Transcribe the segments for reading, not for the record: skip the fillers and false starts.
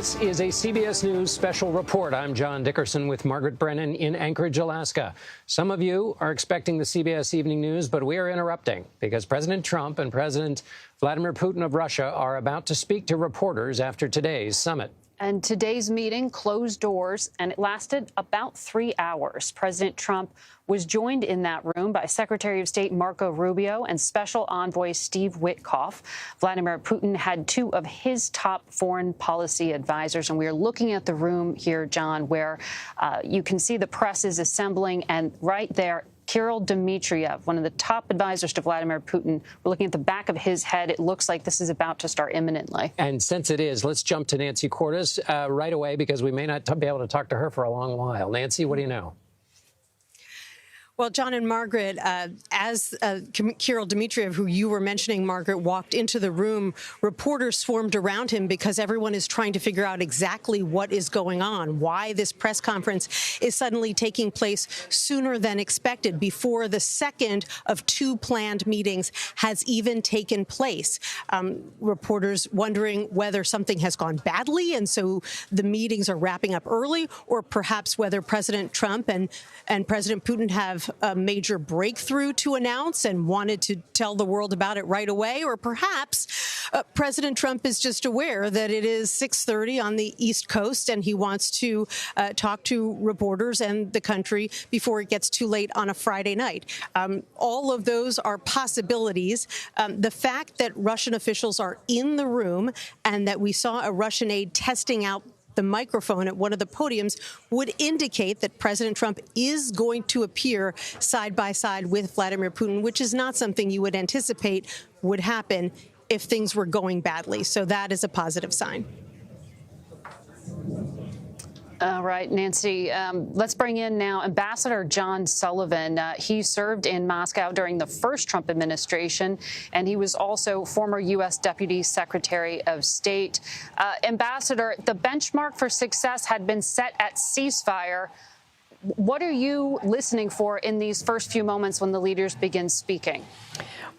This is a CBS News special report. I'm John Dickerson with Margaret Brennan in Anchorage, Alaska. Some of you are expecting the CBS Evening News, but we are interrupting because President Trump and President Vladimir Putin of Russia are about to speak to reporters after today's summit. And today's meeting closed doors, and it lasted about 3 hours. President Trump was joined in that room by Secretary of State Marco Rubio and Special Envoy Steve Witkoff. Vladimir Putin had two of his top foreign policy advisors, and we are looking at the room here, John, where you can see the press is assembling, and right there, Kirill Dmitriev, one of the top advisors to Vladimir Putin. We're looking at the back of his head. It looks like this is about to start imminently. And since it is, let's jump to Nancy Cordes right away, because we may not be able to talk to her for a long while. Nancy, what do you know? Well, John and Margaret, as Kirill Dmitriev, who you were mentioning, Margaret, walked into the room, reporters swarmed around him because everyone is trying to figure out exactly what is going on, why this press conference is suddenly taking place sooner than expected, before the second of two planned meetings has even taken place. Reporters wondering whether something has gone badly, and so the meetings are wrapping up early, or perhaps whether President Trump and President Putin have a major breakthrough to announce and wanted to tell the world about it right away, or perhaps President Trump is just aware that it is 6:30 on the East Coast and he wants to talk to reporters and the country before it gets too late on a Friday night. All of those are possibilities. The fact that Russian officials are in the room and that we saw a Russian aide testing out the microphone at one of the podiums would indicate that President Trump is going to appear side by side with Vladimir Putin, which is not something you would anticipate would happen if things were going badly. So that is a positive sign. All right, Nancy, let's bring in now Ambassador John Sullivan. He served in Moscow during the first Trump administration, and he was also former U.S. Deputy Secretary of State. Ambassador, the benchmark for success had been set at ceasefire. What are you listening for in these first few moments when the leaders begin speaking?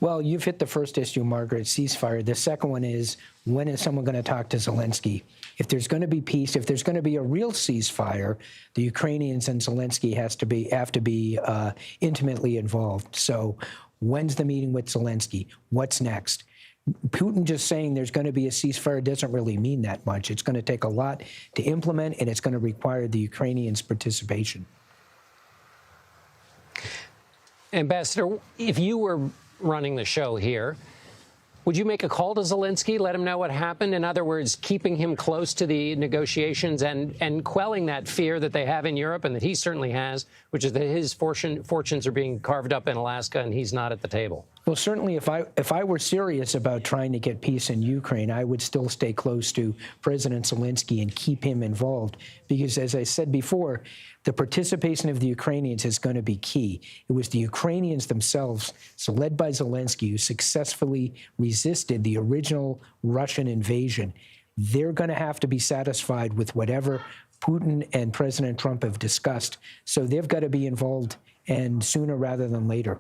Well, you've hit the first issue, Margaret, ceasefire. The second one is, when is someone going to talk to Zelensky? If there's going to be peace, if there's going to be a real ceasefire, the Ukrainians and Zelensky have to be intimately involved. So when's the meeting with Zelensky? What's next? Putin just saying there's going to be a ceasefire doesn't really mean that much. It's going to take a lot to implement, and it's going to require the Ukrainians' participation. Ambassador, if you were running the show here, would you make a call to Zelensky, let him know what happened? In other words, keeping him close to the negotiations and quelling that fear that they have in Europe, and that he certainly has, which is that his fortunes are being carved up in Alaska and he's not at the table. Well, certainly if I were serious about trying to get peace in Ukraine, I would still stay close to President Zelensky and keep him involved, because, as I said before, the participation of the Ukrainians is going to be key. It was the Ukrainians themselves, so led by Zelensky, who successfully resisted the original Russian invasion. They're going to have to be satisfied with whatever Putin and President Trump have discussed. So they've got to be involved, and sooner rather than later.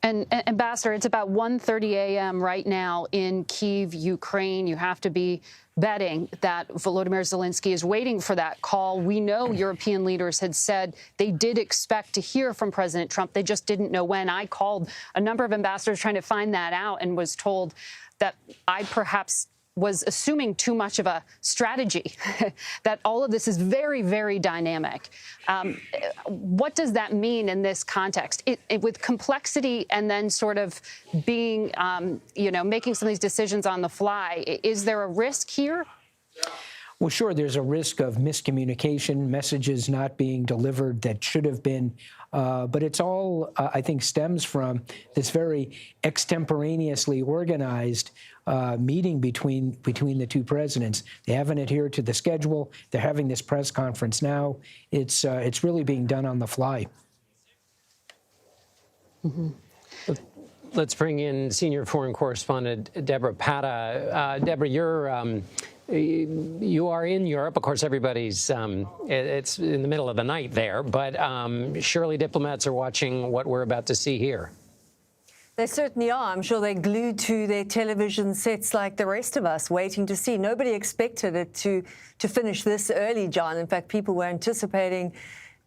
And Ambassador, it's about 1:30 a.m. right now in Kyiv, Ukraine. You have to be betting that Volodymyr Zelensky is waiting for that call. We know European leaders had said they did expect to hear from President Trump. They just didn't know when. I called a number of ambassadors trying to find that out and was told that I perhaps was assuming too much of a strategy, that all of this is very, very dynamic. What does that mean in this context? With complexity and then sort of being, making some of these decisions on the fly, is there a risk here? Well, sure, there's a risk of miscommunication, messages not being delivered that should have been. But it's all, I think, stems from this very extemporaneously organized meeting between the two presidents. They haven't adhered to the schedule. They're having this press conference now. It's really being done on the fly. Mm-hmm. Let's bring in senior foreign correspondent Deborah Pata. Deborah, you are in Europe. Of course, everybody's it's in the middle of the night there, but surely diplomats are watching what we're about to see here. They certainly are. I'm sure they're glued to their television sets like the rest of us, waiting to see. Nobody expected it to finish this early, John. In fact, people were anticipating,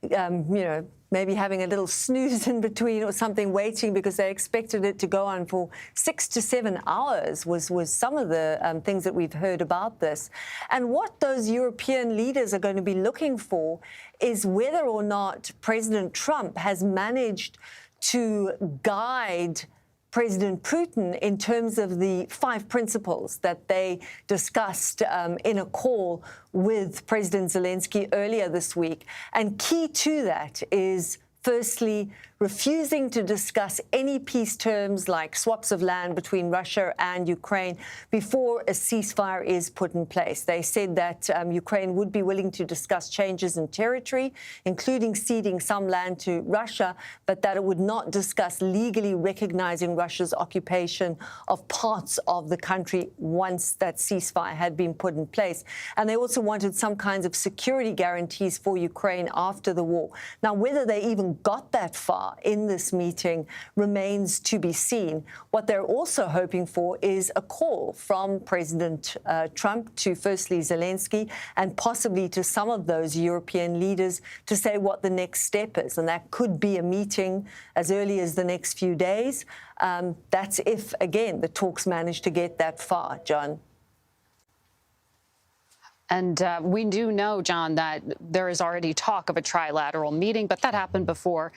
maybe having a little snooze in between or something, waiting, because they expected it to go on for 6 to 7 hours, was some of the things that we've heard about this. And what those European leaders are going to be looking for is whether or not President Trump has managed to guide President Putin in terms of the 5 principles that they discussed in a call with President Zelensky earlier this week. And key to that is, firstly, refusing to discuss any peace terms like swaps of land between Russia and Ukraine before a ceasefire is put in place. They said that Ukraine would be willing to discuss changes in territory, including ceding some land to Russia, but that it would not discuss legally recognizing Russia's occupation of parts of the country once that ceasefire had been put in place. And they also wanted some kinds of security guarantees for Ukraine after the war. Now, whether they even got that far in this meeting remains to be seen. What they're also hoping for is a call from President Trump to, firstly, Zelensky, and possibly to some of those European leaders to say what the next step is. And that could be a meeting as early as the next few days. That's if, again, the talks manage to get that far, John. And we do know, John, that there is already talk of a trilateral meeting, but that happened before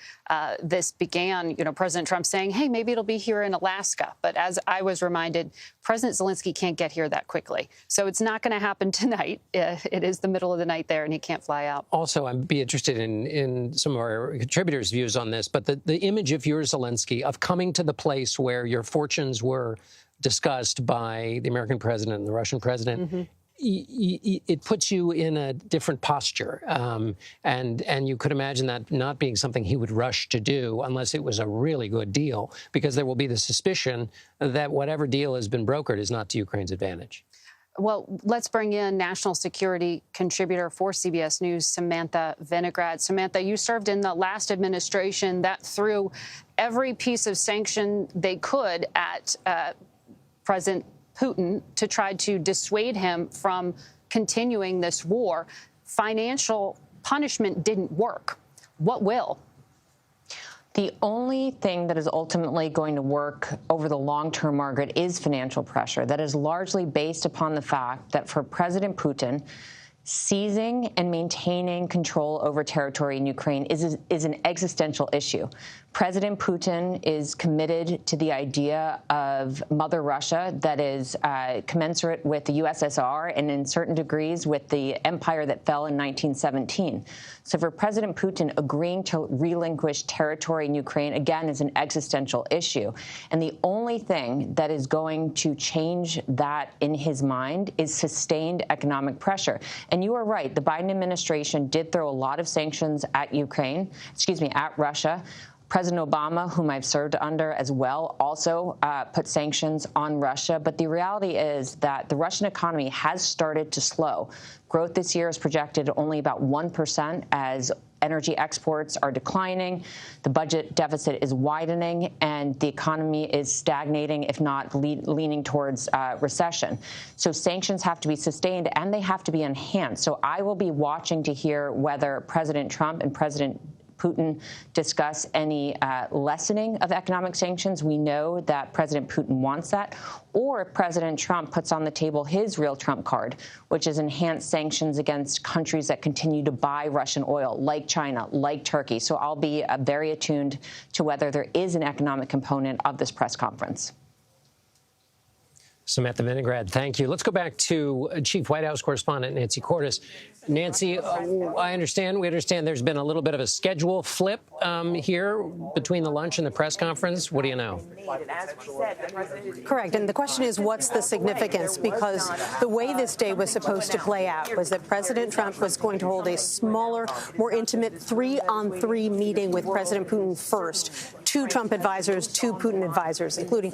this began. President Trump saying, hey, maybe it'll be here in Alaska. But as I was reminded, President Zelensky can't get here that quickly. So it's not going to happen tonight. It is the middle of the night there, and he can't fly out. Also, I'd be interested in some of our contributors' views on this. But the image of your Zelensky, of coming to the place where your fortunes were discussed by the American president and the Russian president, it puts you in a different posture. And you could imagine that not being something he would rush to do unless it was a really good deal, because there will be the suspicion that whatever deal has been brokered is not to Ukraine's advantage. Well, let's bring in national security contributor for CBS News, Samantha Vinograd. Samantha, you served in the last administration that threw every piece of sanction they could at President Putin to try to dissuade him from continuing this war. Financial punishment didn't work. What will? The only thing that is ultimately going to work over the long term, Margaret, is financial pressure. That is largely based upon the fact that for President Putin, seizing and maintaining control over territory in Ukraine is an existential issue. President Putin is committed to the idea of Mother Russia that is commensurate with the USSR and in certain degrees with the empire that fell in 1917. So for President Putin, agreeing to relinquish territory in Ukraine, again, is an existential issue. And the only thing that is going to change that in his mind is sustained economic pressure. And you are right. The Biden administration did throw a lot of sanctions at at Russia. President Obama, whom I've served under as well, also put sanctions on Russia. But the reality is that the Russian economy has started to slow. Growth this year is projected only about 1% as energy exports are declining. The budget deficit is widening, and the economy is stagnating, if not leaning towards recession. So sanctions have to be sustained, and they have to be enhanced. So I will be watching to hear whether President Trump and President Putin discuss any lessening of economic sanctions. We know that President Putin wants that. Or if President Trump puts on the table his real Trump card, which is enhanced sanctions against countries that continue to buy Russian oil, like China, like Turkey. So I'll be very attuned to whether there is an economic component of this press conference. Samantha Vinograd, thank you. Let's go back to Chief White House correspondent Nancy Cordes. Nancy, we understand there's been a little bit of a schedule flip here between the lunch and the press conference. What do you know? Correct. And the question is, what's the significance? Because the way this day was supposed to play out was that President Trump was going to hold a smaller, more intimate 3-on-3 meeting with President Putin first two Trump advisors, two Putin advisors, including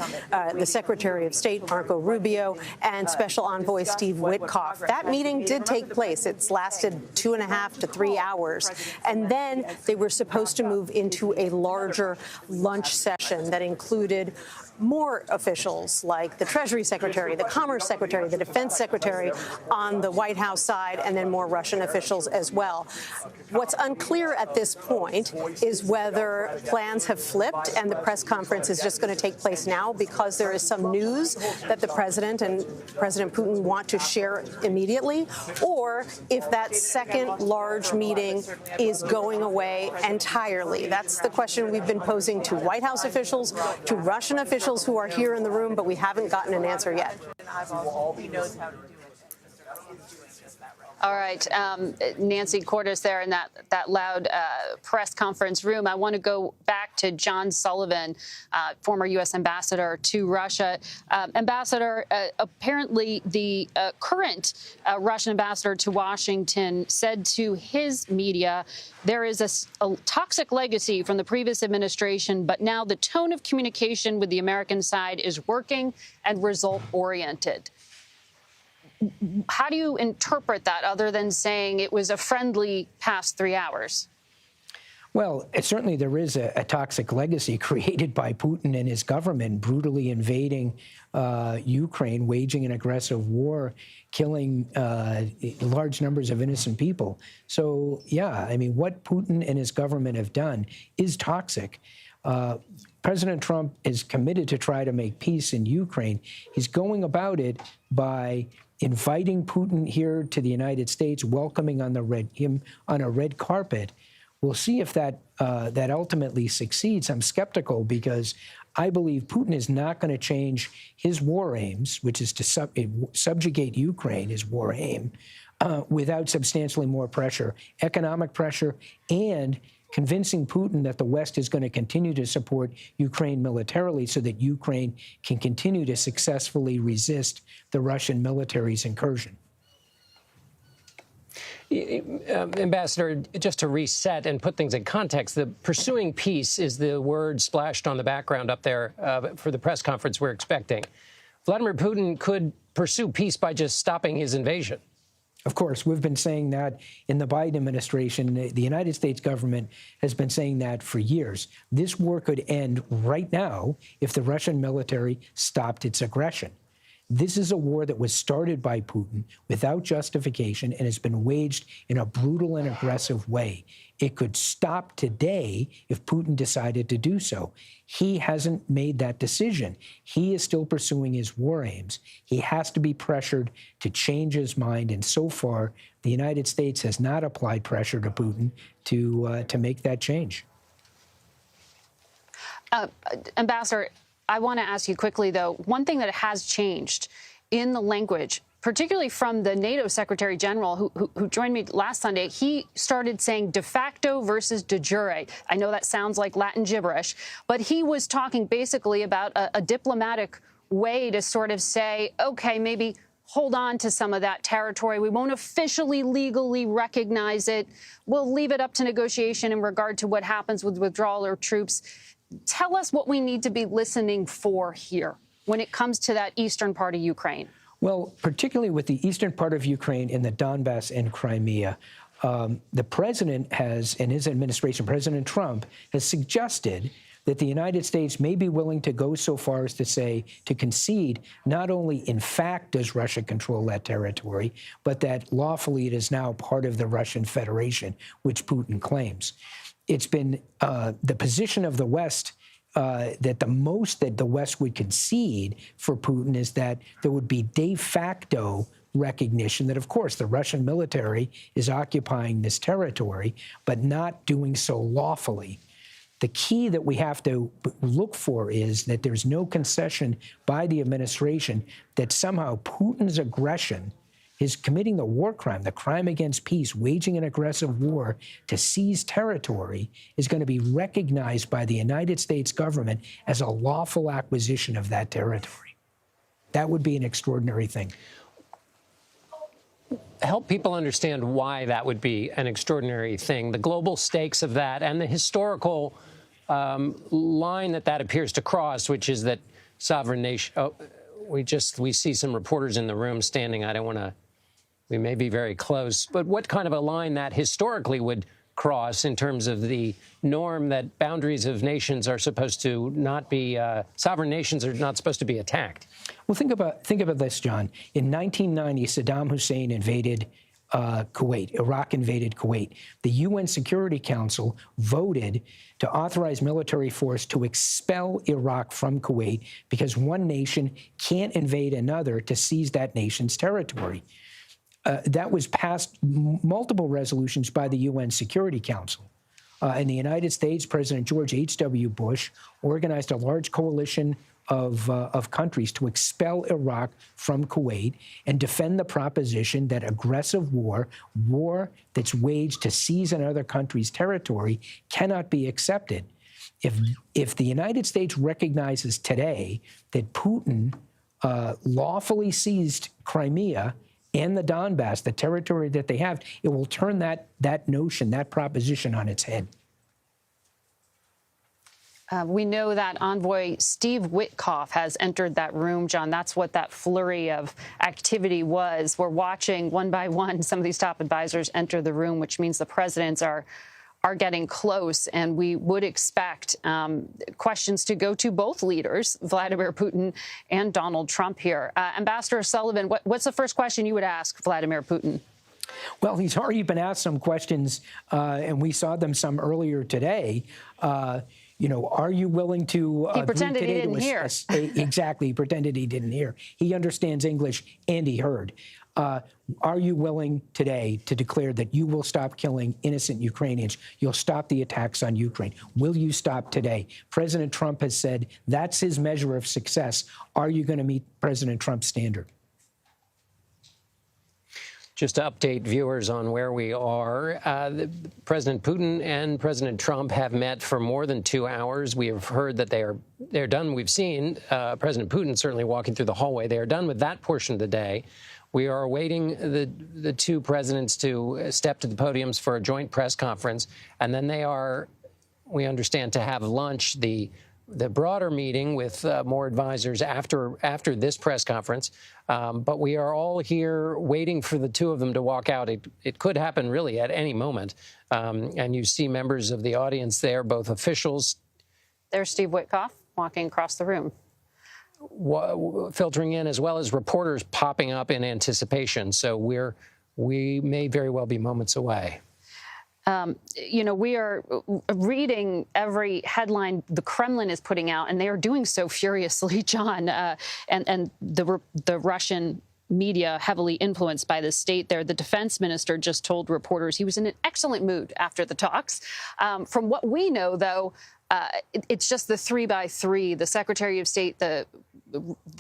the Secretary of State, Marco Rubio, and Special Envoy Steve Witkoff. That meeting did take place. It's lasted 2.5 to 3 hours. And then they were supposed to move into a larger lunch session that included more officials like the Treasury Secretary, the Commerce Secretary, the Defense Secretary on the White House side, and then more Russian officials as well. What's unclear at this point is whether plans have flipped and the press conference is just going to take place now because there is some news that the president and President Putin want to share immediately, or if that second large meeting is going away entirely. That's the question we've been posing to White House officials, to Russian officials who are here in the room, but we haven't gotten an answer yet. All right, Nancy Cordes there in that loud press conference room. I want to go back to John Sullivan, former U.S. ambassador to Russia. Ambassador, apparently the current Russian ambassador to Washington said to his media, there is a toxic legacy from the previous administration, but now the tone of communication with the American side is working and result-oriented. How do you interpret that other than saying it was a friendly past 3 hours? Well, certainly there is a toxic legacy created by Putin and his government, brutally invading Ukraine, waging an aggressive war, killing large numbers of innocent people. So, yeah, I mean, what Putin and his government have done is toxic. President Trump is committed to try to make peace in Ukraine. He's going about it by inviting Putin here to the United States, welcoming him on a red carpet. We'll see if that ultimately succeeds. I'm skeptical because I believe Putin is not going to change his war aims, which is to subjugate Ukraine, his war aim, without substantially more pressure, economic pressure, and convincing Putin that the West is going to continue to support Ukraine militarily so that Ukraine can continue to successfully resist the Russian military's incursion. Ambassador, just to reset and put things in context, the pursuing peace is the word splashed on the background up there for the press conference we're expecting. Vladimir Putin could pursue peace by just stopping his invasion. Of course, we've been saying that in the Biden administration. The United States government has been saying that for years. This war could end right now if the Russian military stopped its aggression. This is a war that was started by Putin without justification and has been waged in a brutal and aggressive way. It could stop today if Putin decided to do so. He hasn't made that decision. He is still pursuing his war aims. He has to be pressured to change his mind, and so far, the United States has not applied pressure to Putin to make that change. Ambassador, I want to ask you quickly, though, one thing that has changed in the language, particularly from the NATO Secretary General who joined me last Sunday, he started saying de facto versus de jure. I know that sounds like Latin gibberish, but he was talking basically about a diplomatic way to sort of say, OK, maybe hold on to some of that territory. We won't officially, legally recognize it. We'll leave it up to negotiation in regard to what happens with withdrawal of troops. Tell us what we need to be listening for here when it comes to that eastern part of Ukraine. Well, particularly with the eastern part of Ukraine and the Donbass and Crimea, the president has, and his administration, President Trump, has suggested that the United States may be willing to go so far as to say, to concede, not only in fact does Russia control that territory, but that lawfully it is now part of the Russian Federation, which Putin claims. It's been the position of the West that the most that the West would concede for Putin is that there would be de facto recognition that, of course, the Russian military is occupying this territory, but not doing so lawfully. The key that we have to look for is that there's no concession by the administration that somehow Putin's aggression is committing the war crime, the crime against peace, waging an aggressive war to seize territory, is going to be recognized by the United States government as a lawful acquisition of that territory. That would be an extraordinary thing. Help people understand why that would be an extraordinary thing, the global stakes of that and the historical line that appears to cross, which is that sovereign nation. Oh, we see some reporters in the room standing. I don't want to. We may be very close, but what kind of a line that historically would cross in terms of the norm that boundaries of nations are supposed to not be sovereign nations are not supposed to be attacked? Well, think about this, John. In 1990, Saddam Hussein invaded Kuwait. Iraq invaded Kuwait. The UN Security Council voted to authorize military force to expel Iraq from Kuwait because one nation can't invade another to seize that nation's territory. That was passed multiple resolutions by the UN Security Council. In the United States, President George H.W. Bush organized a large coalition of countries to expel Iraq from Kuwait and defend the proposition that aggressive war that's waged to seize another country's territory, cannot be accepted. If the United States recognizes today that Putin lawfully seized Crimea and the Donbass, the territory that they have, it will turn that notion, that proposition on its head. We know that envoy Steve Witkoff has entered that room, John. That's what that flurry of activity was. We're watching one by one some of these top advisors enter the room, which means the presidents are getting close, and we would expect questions to go to both leaders, Vladimir Putin and Donald Trump here. Ambassador Sullivan, what's the first question you would ask Vladimir Putin? Well, he's already been asked some questions, and we saw them some earlier today. Are you willing to He pretended he didn't hear. Exactly. He pretended he didn't hear. He understands English, and he heard. Are you willing today to declare that you will stop killing innocent Ukrainians? You'll stop the attacks on Ukraine. Will you stop today? President Trump has said that's his measure of success. Are you going to meet President Trump's standard? Just to update viewers on where we are, President Putin and President Trump have met for more than 2 hours. We have heard that they're done. We've seen President Putin certainly walking through the hallway. They are done with that portion of the day. We are awaiting the two presidents to step to the podiums for a joint press conference, and then they are, we understand, to have lunch. The broader meeting with more advisors after this press conference. But we are all here waiting for the two of them to walk out. It could happen really at any moment. And you see members of the audience there, both officials. There's Steve Witkoff walking across the room. Filtering in, as well as reporters popping up in anticipation. So we may very well be moments away. We are reading every headline the Kremlin is putting out, and they are doing so furiously, John. And the Russian media, heavily influenced by the state there. The defense minister just told reporters he was in an excellent mood after the talks. From what we know, though, it's just the 3-by-3, the Secretary of State,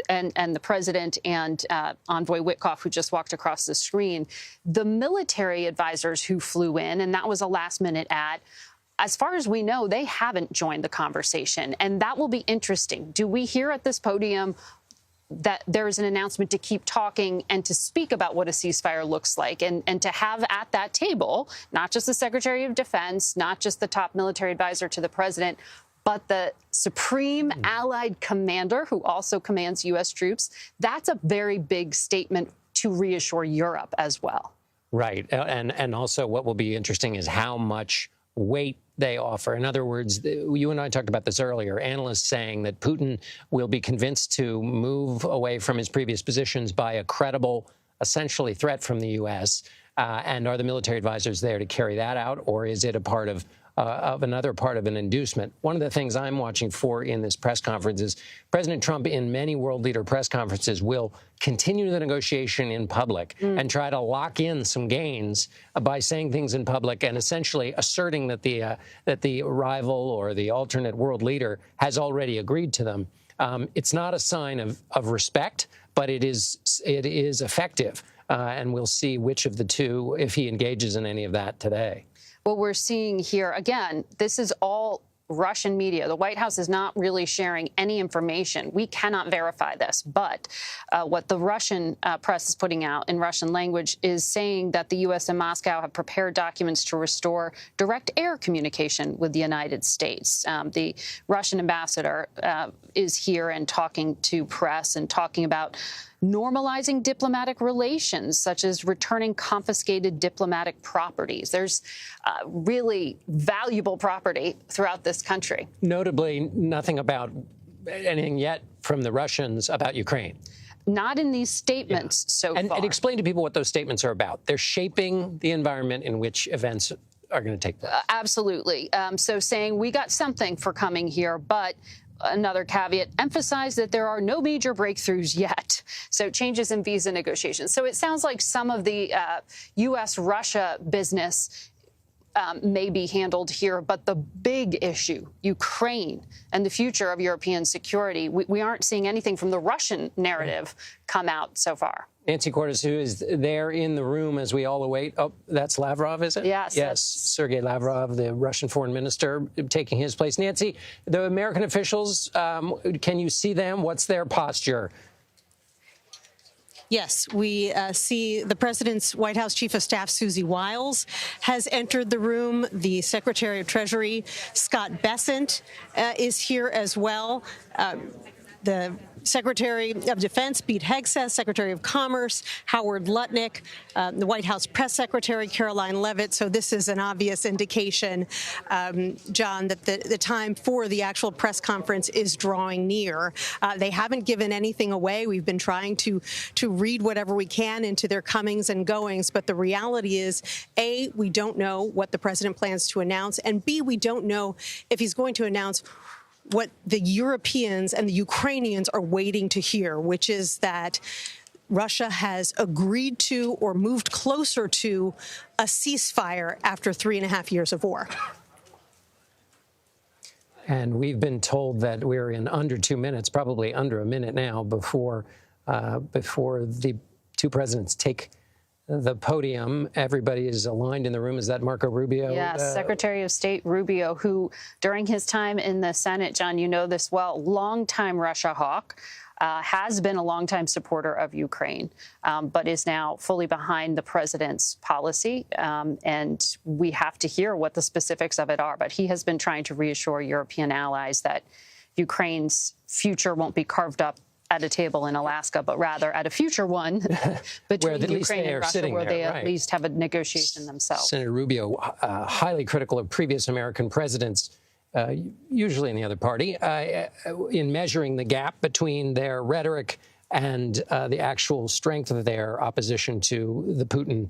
and the president and envoy Witkoff, who just walked across the screen. The military advisors who flew in, and that was a last-minute ad, as far as we know, they haven't joined the conversation, and that will be interesting. Do we hear at this podium that there is an announcement to keep talking and to speak about what a ceasefire looks like, and to have at that table not just the Secretary of Defense, not just the top military advisor to the president, but the supreme allied commander who also commands U.S. troops? That's a very big statement to reassure Europe as well. Right. And also what will be interesting is how much weight they offer. In other words, you and I talked about this earlier, analysts saying that Putin will be convinced to move away from his previous positions by a credible, essentially, threat from the U.S. And are the military advisors there to carry that out, or is it a part of another part of an inducement? One of the things I'm watching for in this press conference is President Trump, in many world leader press conferences, will continue the negotiation in public and try to lock in some gains by saying things in public and essentially asserting that the rival or the alternate world leader has already agreed to them. It's not a sign of respect, but it is effective. And we'll see which of the two, if he engages in any of that today. What we're seeing here, again, this is all Russian media. The White House is not really sharing any information. We cannot verify this, but what the Russian press is putting out in Russian language is saying that the U.S. and Moscow have prepared documents to restore direct air communication with the United States. The Russian ambassador is here and talking to press and talking about normalizing diplomatic relations, such as returning confiscated diplomatic properties. There's really valuable property throughout this country. Notably, nothing about anything yet from the Russians about Ukraine. Not in these statements so far. And explain to people what those statements are about. They're shaping the environment in which events are going to take place. Absolutely. So saying we got something for coming here, but another caveat, emphasize that there are no major breakthroughs yet. So changes in visa negotiations. So it sounds like some of the U.S.-Russia business may be handled here, but the big issue, Ukraine and the future of European security, we aren't seeing anything from the Russian narrative come out so far. Nancy Cordes, who is there in the room as we all await. Oh, that's Lavrov, is it? Yes. Yes, Sergei Lavrov, the Russian foreign minister, taking his place. Nancy, the American officials, can you see them? What's their posture? Yes, we see the president's White House Chief of Staff, Susie Wiles, has entered the room. The Secretary of Treasury, Scott Bessent, is here as well. The Secretary of Defense, Pete Hegseth, Secretary of Commerce, Howard Lutnick, the White House Press Secretary, Caroline Leavitt. So this is an obvious indication, John, that the time for the actual press conference is drawing near. They haven't given anything away. We've been trying to read whatever we can into their comings and goings. But the reality is, A, we don't know what the president plans to announce, and B, we don't know if he's going to announce what the Europeans and the Ukrainians are waiting to hear, which is that Russia has agreed to or moved closer to a ceasefire after 3.5 years of war. And we've been told that we're in under 2 minutes, probably under a minute now, before the two presidents take the podium. Everybody is aligned in the room. Is that Marco Rubio? Yes, Secretary of State Rubio, who during his time in the Senate, John, you know this well, longtime Russia hawk, has been a longtime supporter of Ukraine, but is now fully behind the president's policy. And we have to hear what the specifics of it are. But he has been trying to reassure European allies that Ukraine's future won't be carved up at a table in Alaska, but rather at a future one between Ukraine and Russia, where they at least have a negotiation themselves. Senator Rubio, highly critical of previous American presidents, usually in the other party, in measuring the gap between their rhetoric and the actual strength of their opposition to the Putin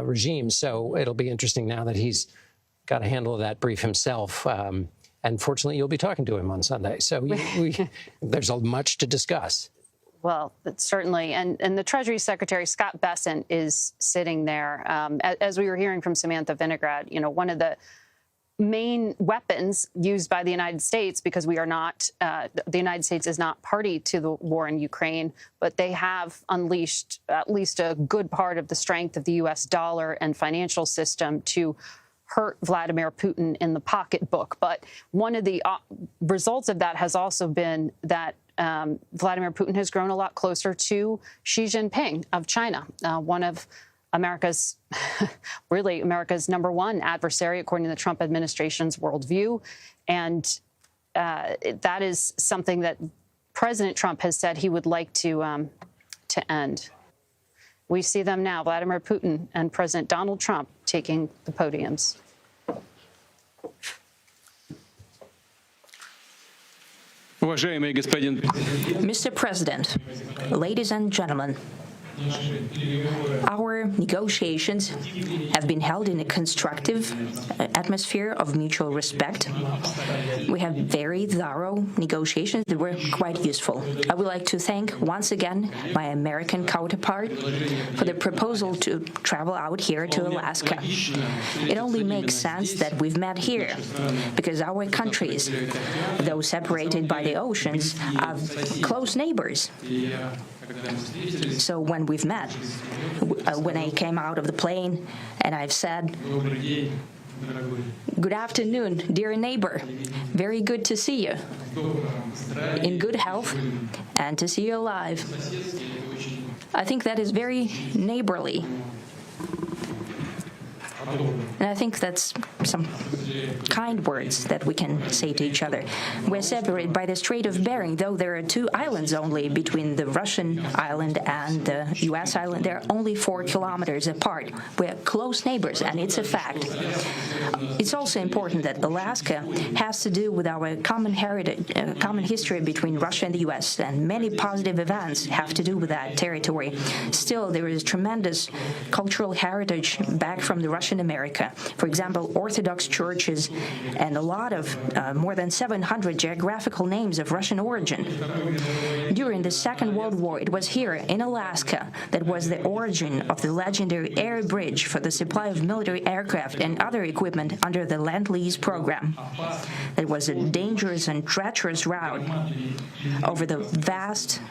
regime. So it'll be interesting now that he's got a handle of that brief himself. And fortunately, you'll be talking to him on Sunday. So there's much to discuss. Well, certainly. And the Treasury Secretary, Scott Bessent, is sitting there. As we were hearing from Samantha Vinograd, you know, one of the main weapons used by the United States, because we are not, the United States is not party to the war in Ukraine, but they have unleashed at least a good part of the strength of the U.S. dollar and financial system to hurt Vladimir Putin in the pocketbook. But one of the results of that has also been that Vladimir Putin has grown a lot closer to Xi Jinping of China, one of America's, really America's #1 adversary, according to the Trump administration's worldview. And that is something that President Trump has said he would like to end. We see them now, Vladimir Putin and President Donald Trump taking the podiums. Mr. President, ladies and gentlemen, our negotiations have been held in a constructive atmosphere of mutual respect. We have very thorough negotiations that were quite useful. I would like to thank once again my American counterpart for the proposal to travel out here to Alaska. It only makes sense that we've met here because our countries, though separated by the oceans, are close neighbors. So when we've met, when I came out of the plane and I've said, Good afternoon, dear neighbor. Very good to see you. In good health and to see you alive. I think that is very neighborly. And I think that's some kind words that we can say to each other. We're separated by the Strait of Bering, though there are 2 islands only between the Russian island and the U.S. island. They're only 4 kilometers apart. We're close neighbors, and it's a fact. It's also important that Alaska has to do with our common heritage, common history between Russia and the U.S., and many positive events have to do with that territory. Still, there is tremendous cultural heritage back from the Russian America. For example, Orthodox churches and a lot of more than 700 geographical names of Russian origin. During the Second World War, it was here in Alaska that was the origin of the legendary air bridge for the supply of military aircraft and other equipment under the Lend-Lease program. It was a dangerous and treacherous route over the vast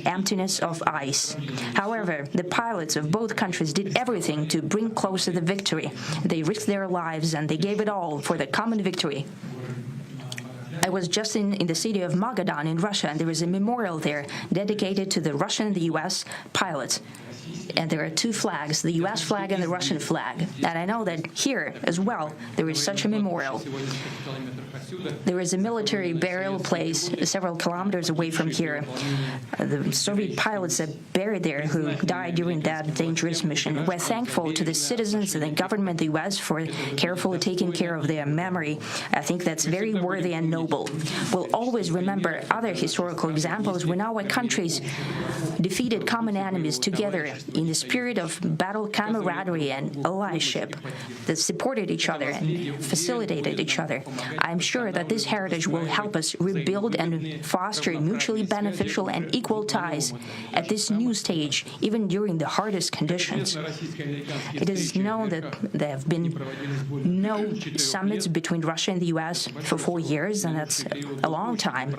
emptiness of ice. However, the pilots of both countries did everything to bring closer the victory. They risked their lives and they gave it all for the common victory. I was just in the city of Magadan in Russia, and there is a memorial there dedicated to the Russian and the U.S. pilots. And there are 2 flags, the U.S. flag and the Russian flag. And I know that here as well, there is such a memorial. There is a military burial place several kilometers away from here. The Soviet pilots are buried there who died during that dangerous mission. We're thankful to the citizens and the government of the U.S. for carefully taking care of their memory. I think that's very worthy and noble. We'll always remember other historical examples when our countries defeated common enemies together in the spirit of battle camaraderie and allyship that supported each other and facilitated each other. I'm sure that this heritage will help us rebuild and foster mutually beneficial and equal ties at this new stage, even during the hardest conditions. It is known that there have been no summits between Russia and the U.S. for 4 years, and that's a long time.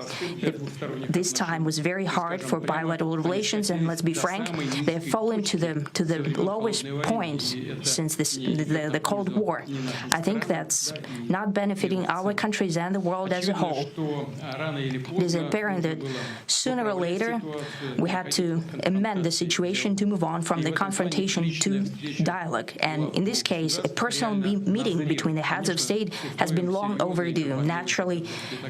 This time was very hard for bilateral relations, and let's be frank, they have fallen to the lowest point since the Cold War. I think that's not benefiting our countries and the world as a whole. It is apparent that sooner or later we had to amend the situation to move on from the confrontation to dialogue. And in this case, a personal meeting between the heads of state has been long overdue, naturally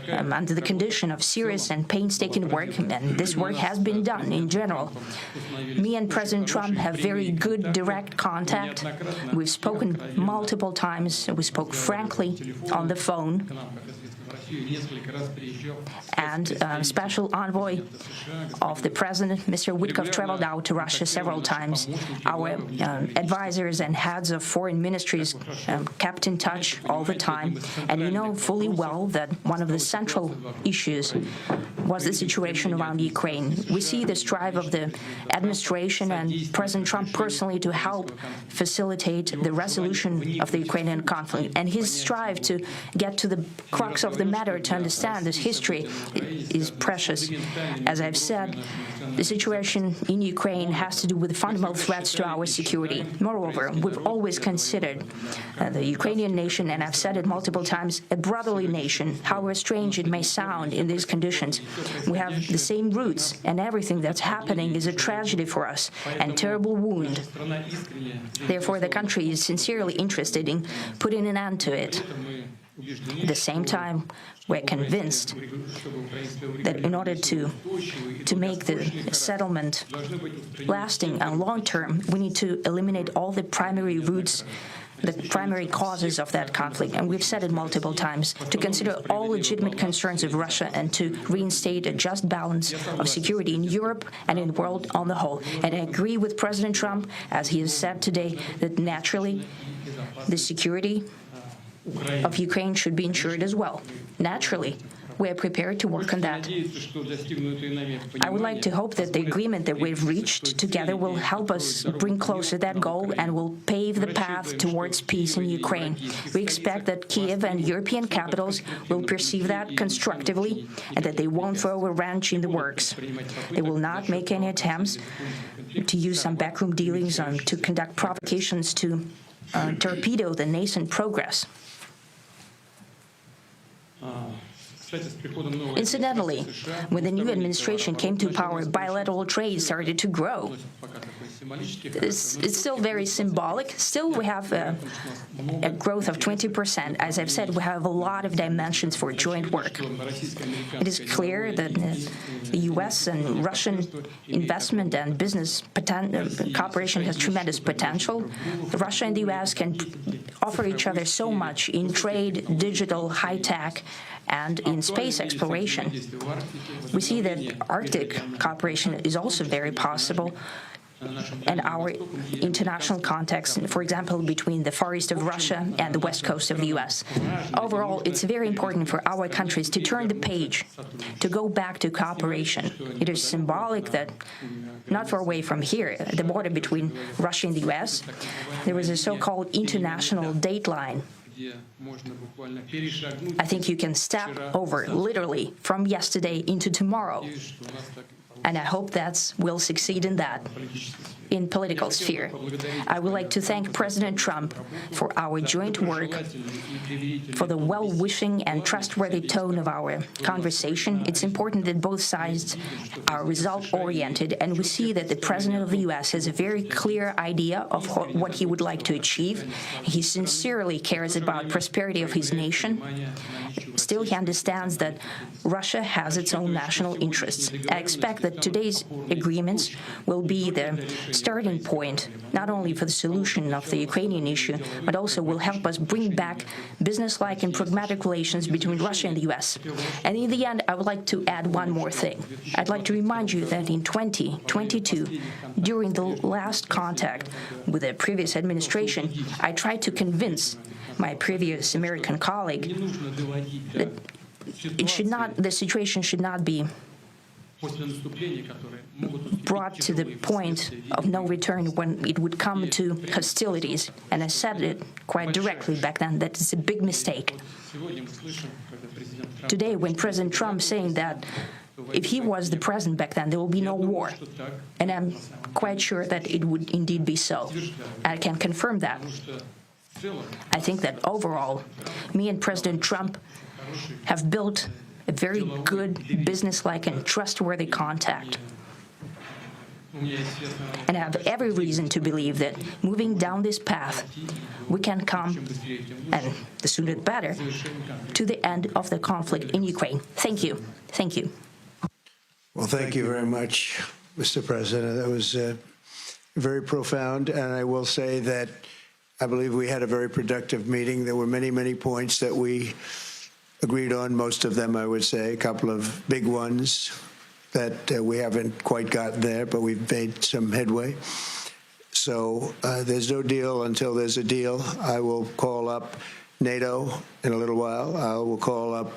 under the condition of serious and painstaking work, and this work has been done in general. Me and President Trump have very good direct contact. We've spoken multiple times. We spoke frankly on the phone. And special envoy of the president, Mr. Witkoff, traveled out to Russia several times. Our advisors and heads of foreign ministries kept in touch all the time. And you know fully well that one of the central issues was the situation around Ukraine. We see the strive of the administration and President Trump personally to help facilitate the resolution of the Ukrainian conflict. And his strive to get to the crux of the matter, to understand this history, is precious. As I've said, the situation in Ukraine has to do with fundamental threats to our security. Moreover, we've always considered the Ukrainian nation, and I've said it multiple times, a brotherly nation, however strange it may sound in these conditions. We have the same roots, and everything that's happening is a tragedy for us and terrible wound. Therefore, the country is sincerely interested in putting an end to it. At the same time, we're convinced that in order to make the settlement lasting and long-term, we need to eliminate all the primary roots, the primary causes of that conflict. And we've said it multiple times, to consider all legitimate concerns of Russia and to reinstate a just balance of security in Europe and in the world on the whole. And I agree with President Trump, as he has said today, that naturally the security of Ukraine should be ensured as well. Naturally, we are prepared to work on that. I would like to hope that the agreement that we've reached together will help us bring closer that goal and will pave the path towards peace in Ukraine. We expect that Kiev and European capitals will perceive that constructively and that they won't throw a wrench in the works. They will not make any attempts to use some backroom dealings to conduct provocations to torpedo the nascent progress. Incidentally, when the new administration came to power, bilateral trade started to grow. It's still very symbolic. Still, we have a growth of 20%. As I've said, we have a lot of dimensions for joint work. It is clear that the U.S. and Russian investment and business cooperation has tremendous potential. Russia and the U.S. can offer each other so much in trade, digital, high-tech, and in space exploration. We see that Arctic cooperation is also very possible. And our international context, for example, between the Far East of Russia and the West Coast of the U.S. Overall, it's very important for our countries to turn the page, to go back to cooperation. It is symbolic that not far away from here, at the border between Russia and the U.S., there was a so-called international date line. I think you can step over, literally, from yesterday into tomorrow. And I hope that we'll succeed in that, in political sphere. I would like to thank President Trump for our joint work, for the well-wishing and trustworthy tone of our conversation. It's important that both sides are result-oriented, and we see that the President of the U.S. has a very clear idea of what he would like to achieve. He sincerely cares about prosperity of his nation. Still, he understands that Russia has its own national interests. I expect that today's agreements will be the starting point, not only for the solution of the Ukrainian issue, but also will help us bring back business-like and pragmatic relations between Russia and the U.S. And in the end, I would like to add one more thing. I'd like to remind you that in 2022, during the last contact with the previous administration, I tried to convince my previous American colleague that the situation should not be brought to the point of no return when it would come to hostilities. And I said it quite directly back then, that it's a big mistake. Today, when President Trump saying that if he was the president back then, there will be no war. And I'm quite sure that it would indeed be so. I can confirm that. I think that overall, me and President Trump have built a very good business-like and trustworthy contact. And I have every reason to believe that moving down this path, we can come, and the sooner the better, to the end of the conflict in Ukraine. Thank you. Thank you. Well, thank you very much, Mr. President. That was very profound, and I will say that I believe we had a very productive meeting. There were many, many points that we agreed on, most of them, I would say, a couple of big ones that we haven't quite gotten there, but we've made some headway. So there's no deal until there's a deal. I will call up NATO in a little while. I will call up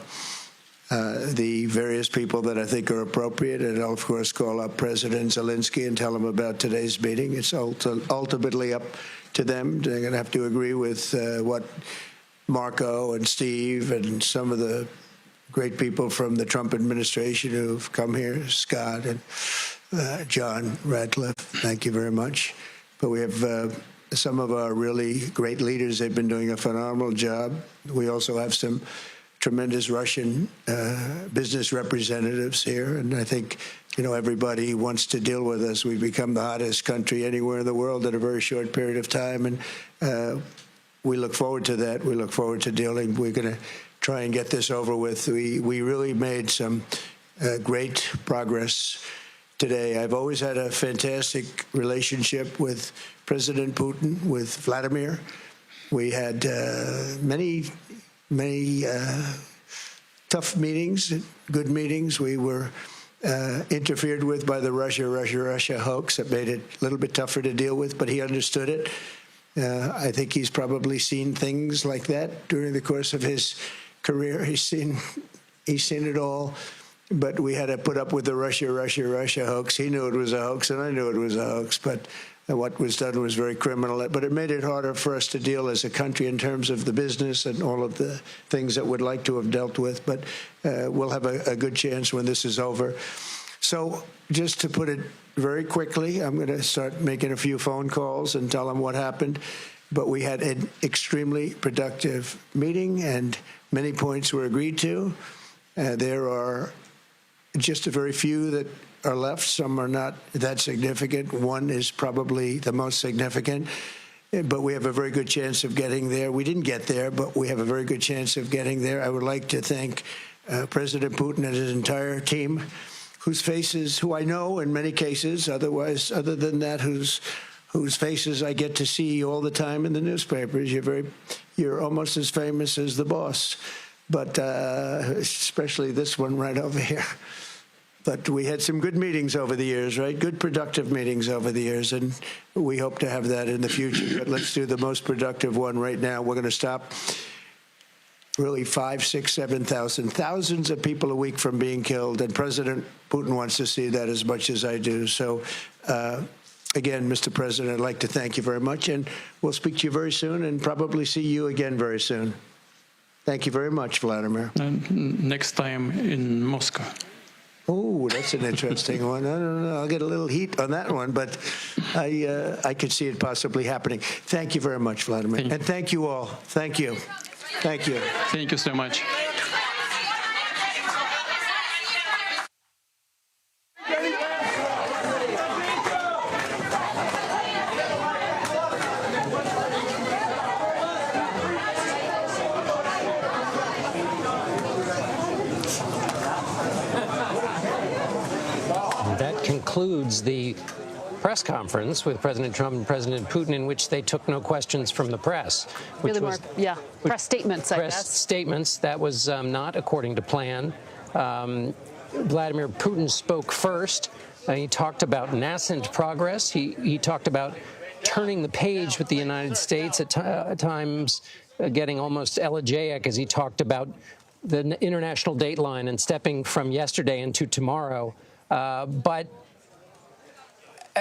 the various people that I think are appropriate, and I'll, of course, call up President Zelensky and tell him about today's meeting. It's ultimately up to them. They're going to have to agree with what Marco and Steve and some of the great people from the Trump administration who've come here, Scott and John Ratcliffe. Thank you very much. But we have some of our really great leaders. They've been doing a phenomenal job. We also have some tremendous Russian business representatives here, and I think, you know, everybody wants to deal with us. We've become the hottest country anywhere in the world in a very short period of time, and we look forward to that. We look forward to dealing. We're going to try and get this over with. We really made some great progress today. I've always had a fantastic relationship with President Putin, with Vladimir. We had many tough meetings, good meetings. We were interfered with by the Russia hoax. That made it a little bit tougher to deal with, but he understood it. I think he's probably seen things like that during the course of his career. He's seen it all. But we had to put up with the Russia hoax. He knew it was a hoax, and I knew it was a hoax. But what was done was very criminal. But it made it harder for us to deal as a country in terms of the business and all of the things that we'd like to have dealt with. But we'll have a good chance when this is over. So just to put it very quickly, I'm going to start making a few phone calls and tell them what happened. but we had an extremely productive meeting, and many points were agreed to. There are just a very few that are left. Some are not that significant. One is probably the most significant, but we have a very good chance of getting there. We didn't get there, but we have a very good chance of getting there. I would like to thank President Putin and his entire team, whose faces, who I know in many cases, other than that, whose faces I get to see all the time in the newspapers. You're almost as famous as the boss, but especially this one right over here. But we had some good meetings over the years, right? Good, productive meetings over the years, and we hope to have that in the future. But let's do the most productive one right now. We're going to stop really 5, 6, 7,000, thousands of people a week from being killed, and President Putin wants to see that as much as I do. So, again, Mr. President, I'd like to thank you very much, and we'll speak to you very soon and probably see you again very soon. Thank you very much, Vladimir. Next time in Moscow. Oh, that's an interesting one. I don't know. I'll get a little heat on that one, but I could see it possibly happening. Thank you very much, Vladimir. And thank you all. Thank you. Thank you. Thank you so much. That concludes the press conference with President Trump and President Putin, in which they took no questions from the press. Really more, press statements, I guess. Press statements. That was not according to plan. Vladimir Putin spoke first. He talked about nascent progress. He talked about turning the page with the United States, at times getting almost elegiac as he talked about the international dateline and stepping from yesterday into tomorrow. But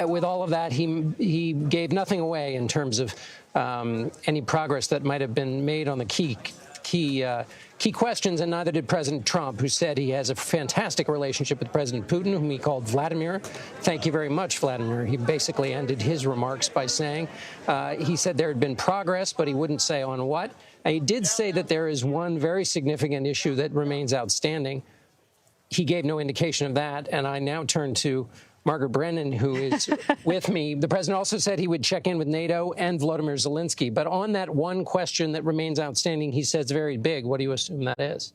with all of that, he gave nothing away in terms of any progress that might have been made on the key questions, and neither did President Trump, who said he has a fantastic relationship with President Putin, whom he called Vladimir. Thank you very much, Vladimir. He basically ended his remarks by saying he said there had been progress, but he wouldn't say on what. And he did say that there is one very significant issue that remains outstanding. He gave no indication of that, and I now turn to Margaret Brennan, who is with me. The president also said he would check in with NATO and Vladimir Zelensky. But on that one question that remains outstanding, he says very big. What do you assume that is?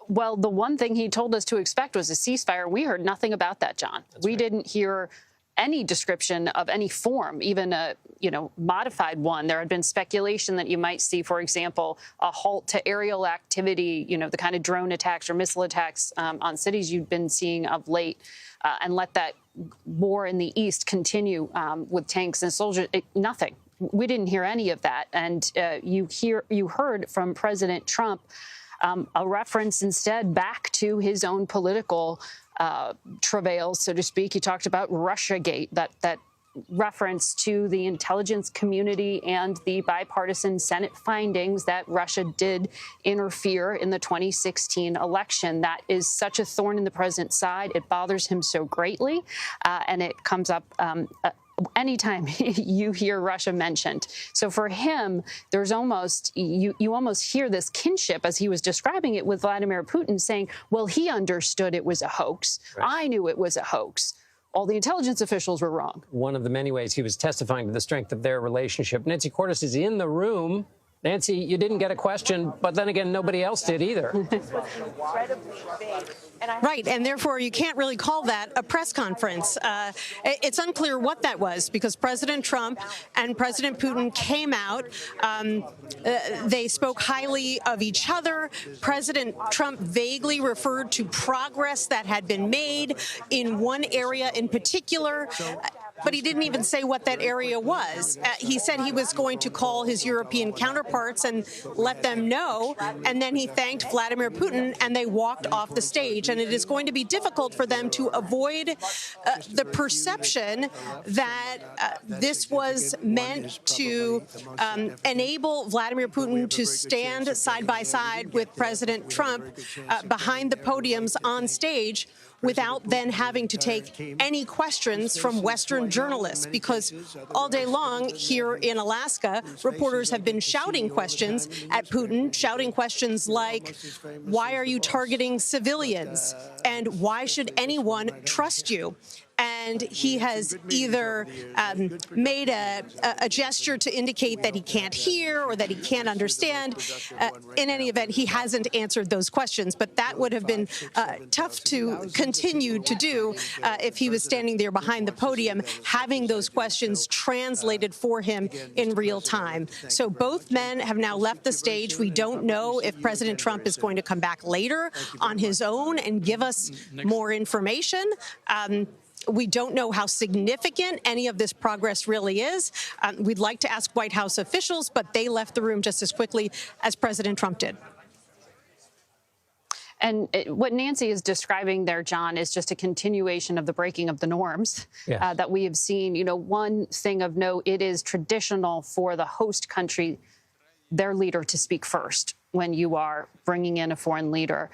Well, the one thing he told us to expect was a ceasefire. We heard nothing about that, John. We didn't hear any description of any form, even a modified one. There had been speculation that you might see, for example, a halt to aerial activity, the kind of drone attacks or missile attacks on cities you've been seeing of late, and let that war in the East continue with tanks and soldiers. Nothing. We didn't hear any of that. And you heard from President Trump a reference instead back to his own political travails, so to speak. He talked about Russiagate, that reference to the intelligence community and the bipartisan Senate findings that Russia did interfere in the 2016 election. That is such a thorn in the president's side. It bothers him so greatly, and it comes up anytime you hear Russia mentioned. So for him, there's almost, you almost hear this kinship as he was describing it with Vladimir Putin, saying, well, he understood it was a hoax. Right. I knew it was a hoax. All the intelligence officials were wrong. One of the many ways he was testifying to the strength of their relationship. Nancy Cordes is in the room. Nancy, you didn't get a question, but then again, nobody else did either. Right, and therefore you can't really call that a press conference. It's unclear what that was, because President Trump and President Putin came out. They spoke highly of each other. President Trump vaguely referred to progress that had been made in one area in particular. But he didn't even say what that area was. He said he was going to call his European counterparts and let them know, and then he thanked Vladimir Putin, and they walked off the stage. And it is going to be difficult for them to avoid the perception that this was meant to enable Vladimir Putin to stand side by side with President Trump behind the podiums on stage, without then having to take any questions from Western journalists, because all day long here in Alaska, reporters have been shouting questions at Putin, shouting questions like, why are you targeting civilians? And why should anyone trust you? And he has either made a gesture to indicate that he can't hear or that he can't understand. In any event, he hasn't answered those questions. But that would have been tough to continue to do if he was standing there behind the podium, having those questions translated for him in real time. So both men have now left the stage. We don't know if President Trump is going to come back later on his own and give us more information. We don't know how significant any of this progress really is. We'd like to ask White House officials, but they left the room just as quickly as President Trump did. And what Nancy is describing there, John, is just a continuation of the breaking of the norms that we have seen. You know, one thing of note, it is traditional for the host country, their leader, to speak first when you are bringing in a foreign leader.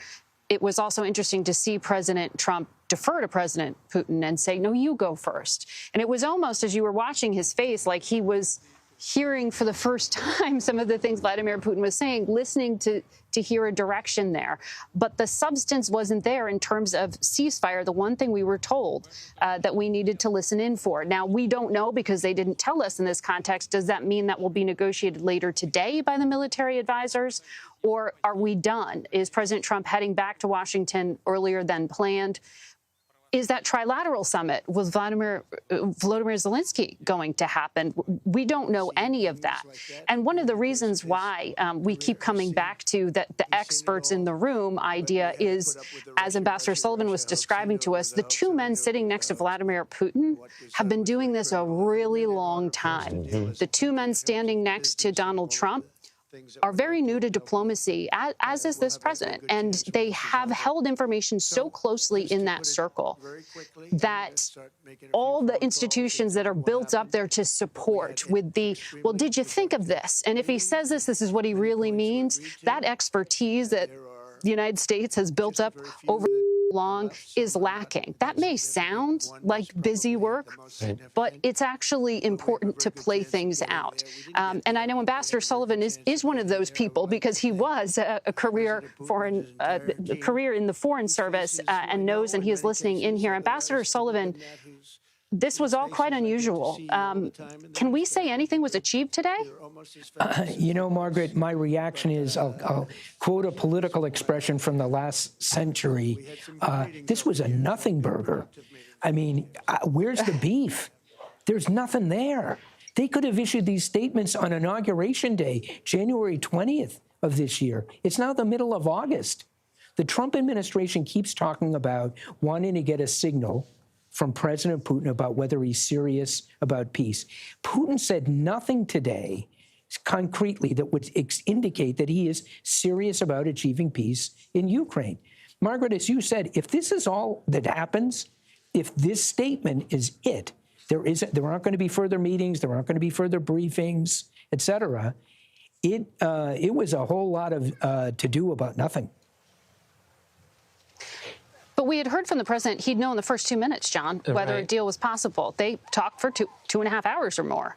It was also interesting to see President Trump defer to President Putin and say, no, you go first. And it was almost, as you were watching his face, like he was hearing for the first time some of the things Vladimir Putin was saying, listening to hear a direction there. But the substance wasn't there in terms of ceasefire, the one thing we were told that we needed to listen in for. Now, we don't know because they didn't tell us in this context. Does that mean that will be negotiated later today by the military advisors? Or are we done? Is President Trump heading back to Washington earlier than planned? Is that trilateral summit with Vladimir Zelensky going to happen? We don't know any of that. And one of the reasons why we keep coming back to that the experts in the room idea is, as Ambassador Sullivan was describing to us, the two men sitting next to Vladimir Putin have been doing this a really long time. The two men standing next to Donald Trump are very new to diplomacy, as is this president. And they have held information so closely in that circle that all the institutions that are built up there to support with the, well, did you think of this? And if he says this, this is what he really means. That expertise that the United States has built up over long is lacking. That may sound like busy work, but it's actually important to play things out. And I know Ambassador Sullivan is one of those people because he was a career in the Foreign Service and knows, and he is listening in here. Ambassador Sullivan, this was all quite unusual. Can we say anything was achieved today? You know, Margaret, my reaction is, I'll quote a political expression from the last century. This was a nothing burger. I mean, where's the beef? There's nothing there. They could have issued these statements on Inauguration Day, January 20th of this year. It's now the middle of August. The Trump administration keeps talking about wanting to get a signal from President Putin about whether he's serious about peace. Putin said nothing today concretely that would indicate that he is serious about achieving peace in Ukraine. Margaret, as you said, if this is all that happens, if this statement is it, there aren't going to be further meetings, there aren't going to be further briefings, et cetera. It was a whole lot of to do about nothing. But we had heard from the president he'd know in the first 2 minutes, John, whether a deal was possible. They talked for two and a half hours or more.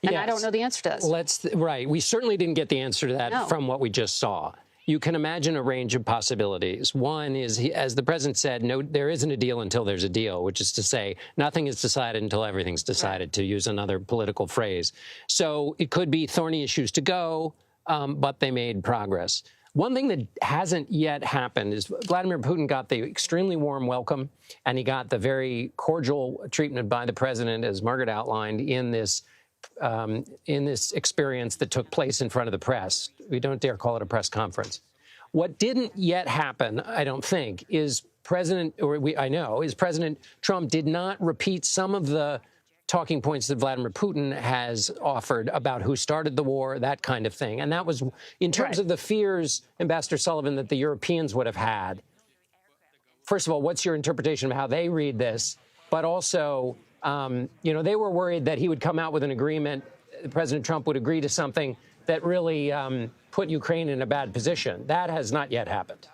And I don't know the answer to this. Right. We certainly didn't get the answer to that from what we just saw. You can imagine a range of possibilities. One is, as the president said, no, there isn't a deal until there's a deal, which is to say nothing is decided until everything's decided, to use another political phrase. So it could be thorny issues to go, but they made progress. One thing that hasn't yet happened is Vladimir Putin got the extremely warm welcome, and he got the very cordial treatment by the president, as Margaret outlined, in this experience that took place in front of the press. We don't dare call it a press conference. What didn't yet happen, I don't think, is President Trump did not repeat some of the talking points that Vladimir Putin has offered about who started the war, that kind of thing. And that was, in terms of the fears, Ambassador Sullivan, that the Europeans would have had. First of all, what's your interpretation of how they read this? But also, they were worried that he would come out with an agreement, President Trump would agree to something that really put Ukraine in a bad position. That has not yet happened.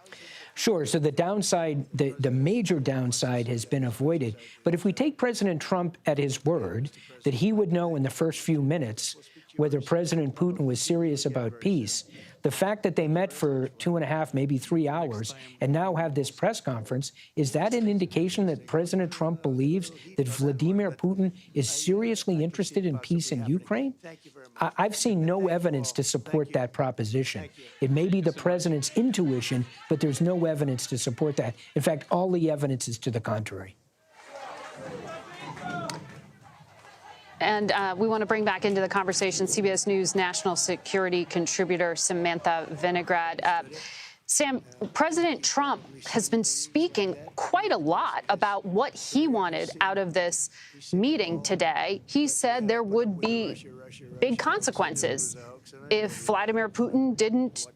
Sure. So the downside, the major downside has been avoided. But if we take President Trump at his word that he would know in the first few minutes whether President Putin was serious about peace, the fact that they met for 2.5, maybe 3 hours, and now have this press conference, is that an indication that President Trump believes that Vladimir Putin is seriously interested in peace in Ukraine? I've seen no evidence to support that proposition. It may be the president's intuition, but there's no evidence to support that. In fact, all the evidence is to the contrary. And we want to bring back into the conversation CBS News national security contributor Samantha Vinograd. Sam, President Trump has been speaking quite a lot about what he wanted out of this meeting today. He said there would be big consequences if Vladimir Putin didn't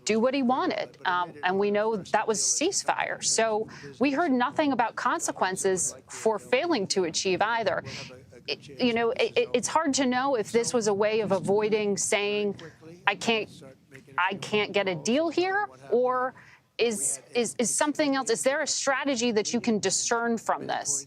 do what he wanted. And we know that was ceasefire. So we heard nothing about consequences for failing to achieve either. It's hard to know if this was a way of avoiding saying, I can't get a deal here, or is something else? Is there a strategy that you can discern from this?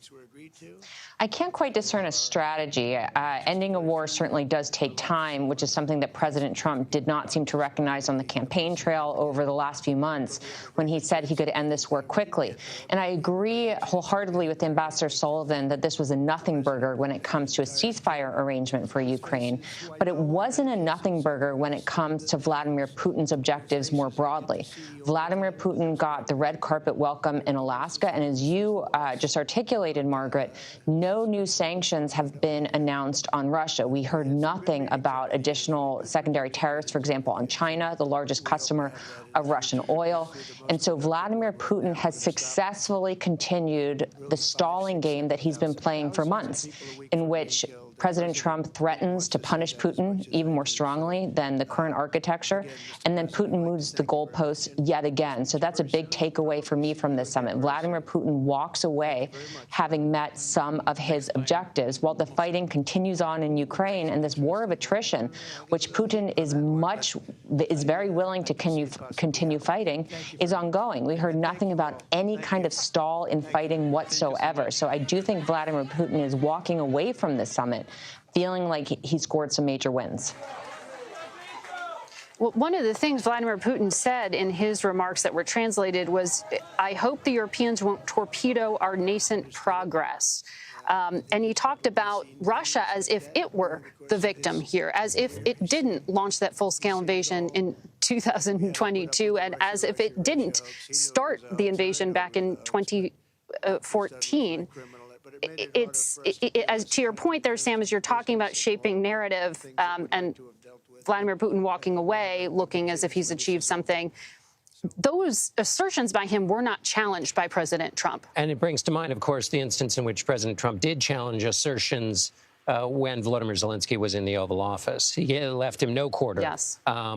I can't quite discern a strategy. Ending a war certainly does take time, which is something that President Trump did not seem to recognize on the campaign trail over the last few months when he said he could end this war quickly. And I agree wholeheartedly with Ambassador Sullivan that this was a nothing burger when it comes to a ceasefire arrangement for Ukraine. But it wasn't a nothing burger when it comes to Vladimir Putin's objectives more broadly. Vladimir Putin got the red carpet welcome in Alaska. And as you just articulated, Margaret, no new sanctions have been announced on Russia. We heard nothing about additional secondary tariffs, for example, on China, the largest customer of Russian oil. And so Vladimir Putin has successfully continued the stalling game that he's been playing for months, in which President Trump threatens to punish Putin even more strongly than the current architecture, and then Putin moves the goalposts yet again. So that's a big takeaway for me from this summit. Vladimir Putin walks away having met some of his objectives while the fighting continues on in Ukraine, and this war of attrition, which Putin is very willing to continue fighting, is ongoing. We heard nothing about any kind of stall in fighting whatsoever. So I do think Vladimir Putin is walking away from this summit feeling like he scored some major wins. Well, one of the things Vladimir Putin said in his remarks that were translated was, I hope the Europeans won't torpedo our nascent progress. And he talked about Russia as if it were the victim here, as if it didn't launch that full-scale invasion in 2022, and as if it didn't start the invasion back in 2014. As to your point there, Sam, as you're talking about shaping narrative and Vladimir Putin walking away looking as if he's achieved something, those assertions by him were not challenged by President Trump. And it brings to mind, of course, the instance in which President Trump did challenge assertions when Volodymyr Zelensky was in the Oval Office. He left him no quarter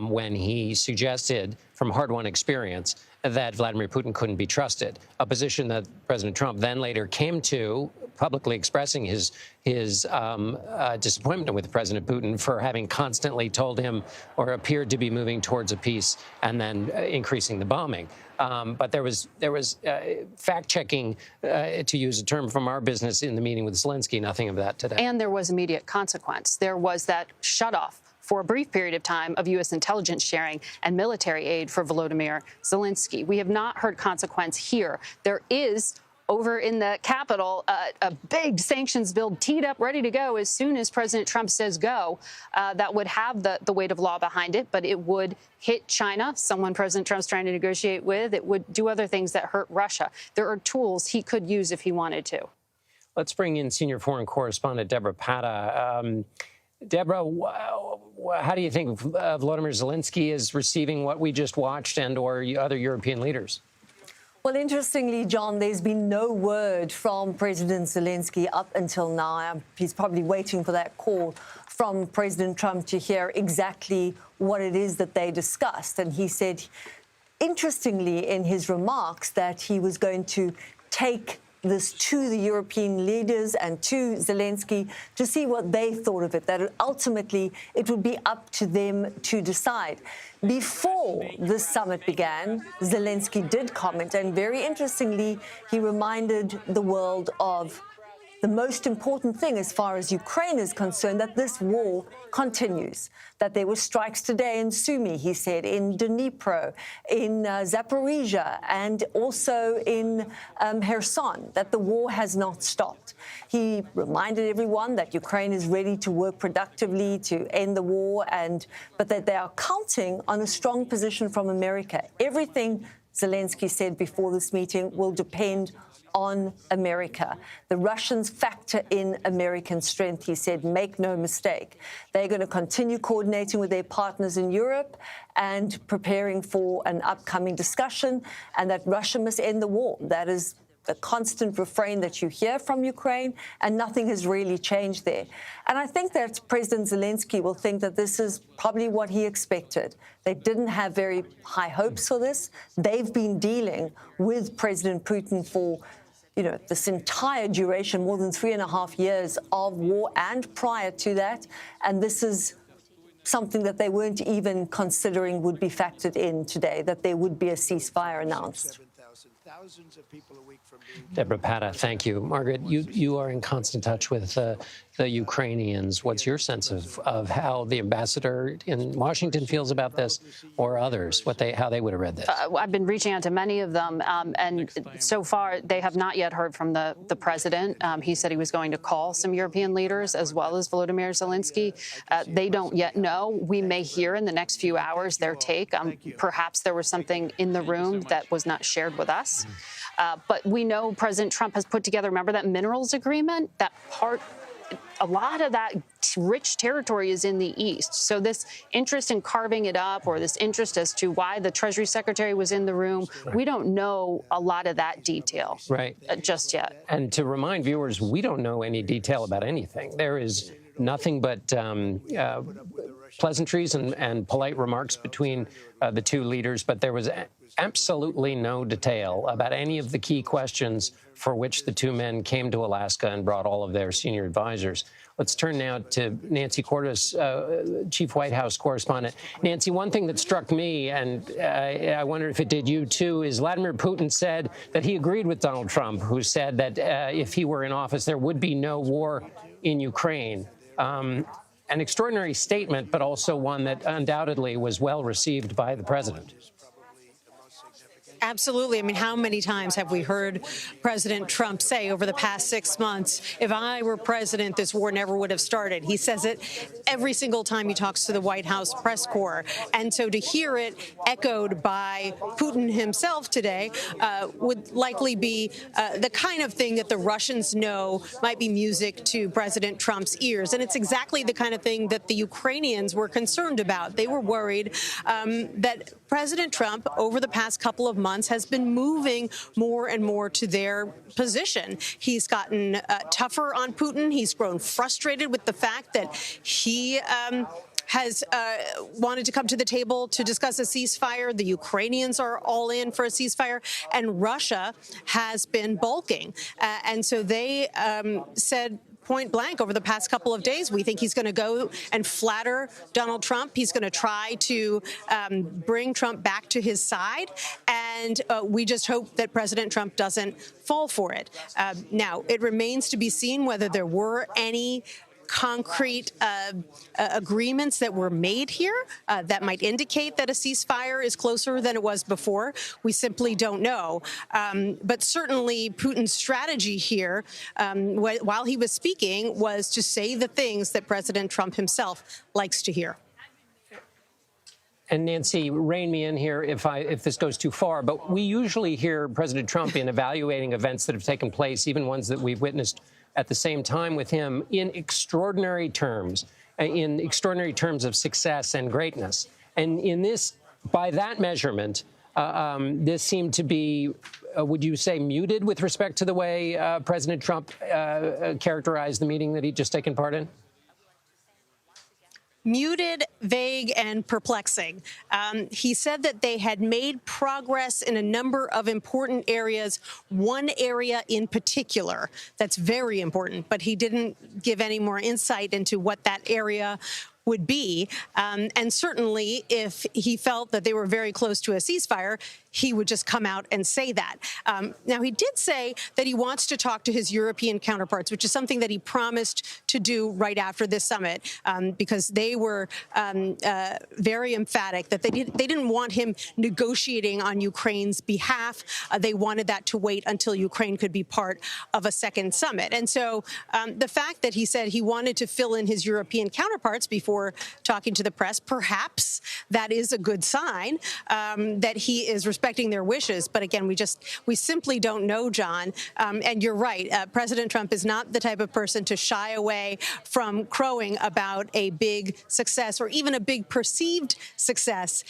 when he suggested, from hard-won experience, that Vladimir Putin couldn't be trusted, a position that President Trump then later came to, publicly expressing his disappointment with President Putin for having constantly told him or appeared to be moving towards a peace and then increasing the bombing. But there was fact-checking, to use a term from our business, in the meeting with Zelensky. Nothing of that today. And there was immediate consequence. There was that shutoff for a brief period of time of U.S. intelligence sharing and military aid for Volodymyr Zelensky. We have not heard consequence here. There is, over in the Capitol, a big sanctions bill teed up, ready to go as soon as President Trump says go, that would have the weight of law behind it, but it would hit China, someone President Trump's trying to negotiate with. It would do other things that hurt Russia. There are tools he could use if he wanted to. Let's bring in senior foreign correspondent Deborah Patta. Deborah, how do you think Volodymyr Zelensky is receiving what we just watched and or other European leaders? Well, interestingly, John, there's been no word from President Zelensky up until now. He's probably waiting for that call from President Trump to hear exactly what it is that they discussed. And he said, interestingly, in his remarks, that he was going to take this to the European leaders and to Zelensky to see what they thought of it, that ultimately it would be up to them to decide. Before this summit began, Zelensky did comment, and very interestingly, he reminded the world of the most important thing as far as Ukraine is concerned, that this war continues, that there were strikes today in Sumy, he said, in Dnipro, in Zaporizhia, and also in Kherson, that the war has not stopped. He reminded everyone that Ukraine is ready to work productively to end the war, but that they are counting on a strong position from America. Everything Zelensky said before this meeting will depend on America. The Russians factor in American strength, he said. Make no mistake. They're going to continue coordinating with their partners in Europe and preparing for an upcoming discussion, and that Russia must end the war. That is the constant refrain that you hear from Ukraine, and nothing has really changed there. And I think that President Zelensky will think that this is probably what he expected. They didn't have very high hopes for this. They've been dealing with President Putin for this entire duration, more than 3.5 years of war and prior to that. And this is something that they weren't even considering would be factored in today, that there would be a ceasefire announced. Deborah Pata, thank you. Margaret, you are in constant touch with the Ukrainians. What's your sense of how the ambassador in Washington feels about this, or others, how they would have read this? I've been reaching out to many of them, and so far they have not yet heard from the president. He said he was going to call some European leaders as well as Volodymyr Zelensky. They don't yet know. We may hear in the next few hours their take. Perhaps there was something in the room that was not shared with us. But we know President Trump has put together, remember that minerals agreement? A lot of that rich territory is in the east. So this interest in carving it up, or this interest as to why the Treasury Secretary was in the room, we don't know a lot of that detail just yet. And to remind viewers, we don't know any detail about anything. There is nothing but pleasantries and polite remarks between the two leaders, but there was absolutely no detail about any of the key questions for which the two men came to Alaska and brought all of their senior advisors. Let's turn now to Nancy Cordes, Chief White House correspondent. Nancy, one thing that struck me, and I wonder if it did you too, is Vladimir Putin said that he agreed with Donald Trump, who said that if he were in office, there would be no war in Ukraine. An extraordinary statement, but also one that undoubtedly was well received by the president. Absolutely. I mean, how many times have we heard President Trump say over the past 6 months, if I were president, this war never would have started? He says it every single time he talks to the White House press corps. And so to hear it echoed by Putin himself today would likely be the kind of thing that the Russians know might be music to President Trump's ears. And it's exactly the kind of thing that the Ukrainians were concerned about. They were worried that President Trump, over the past couple of months, has been moving more and more to their position. He's gotten tougher on Putin. He's grown frustrated with the fact that he has wanted to come to the table to discuss a ceasefire. The Ukrainians are all in for a ceasefire, and Russia has been balking. And so they said point blank over the past couple of days, we think he's going to go and flatter Donald Trump. He's going to try to bring Trump back to his side. And we just hope that President Trump doesn't fall for it. Now, it remains to be seen whether there were any concrete agreements that were made here that might indicate that a ceasefire is closer than it was before. We simply don't know. But certainly Putin's strategy here, while he was speaking, was to say the things that President Trump himself likes to hear. And Nancy, rein me in here if this goes too far, but we usually hear President Trump in evaluating events that have taken place, even ones that we've witnessed at the same time with him, in extraordinary terms of success and greatness. And in this, by that measurement, this seemed to be, would you say, muted with respect to the way President Trump characterized the meeting that he'd just taken part in? muted, vague, and perplexing. He said that they had made progress in a number of important areas, one area in particular that's very important, but he didn't give any more insight into what that area would be. And certainly, if he felt that they were very close to a ceasefire, he would just come out and say that. Now, he did say that he wants to talk to his European counterparts, which is something that he promised to do right after this summit, because they were very emphatic that they didn't want him negotiating on Ukraine's behalf. They wanted that to wait until Ukraine could be part of a second summit. And so the fact that he said he wanted to fill in his European counterparts before talking to the press, perhaps that is a good sign that he is respecting their wishes. But again, we simply don't know, John. And you're right. President Trump is not the type of person to shy away from crowing about a big success or even a big perceived success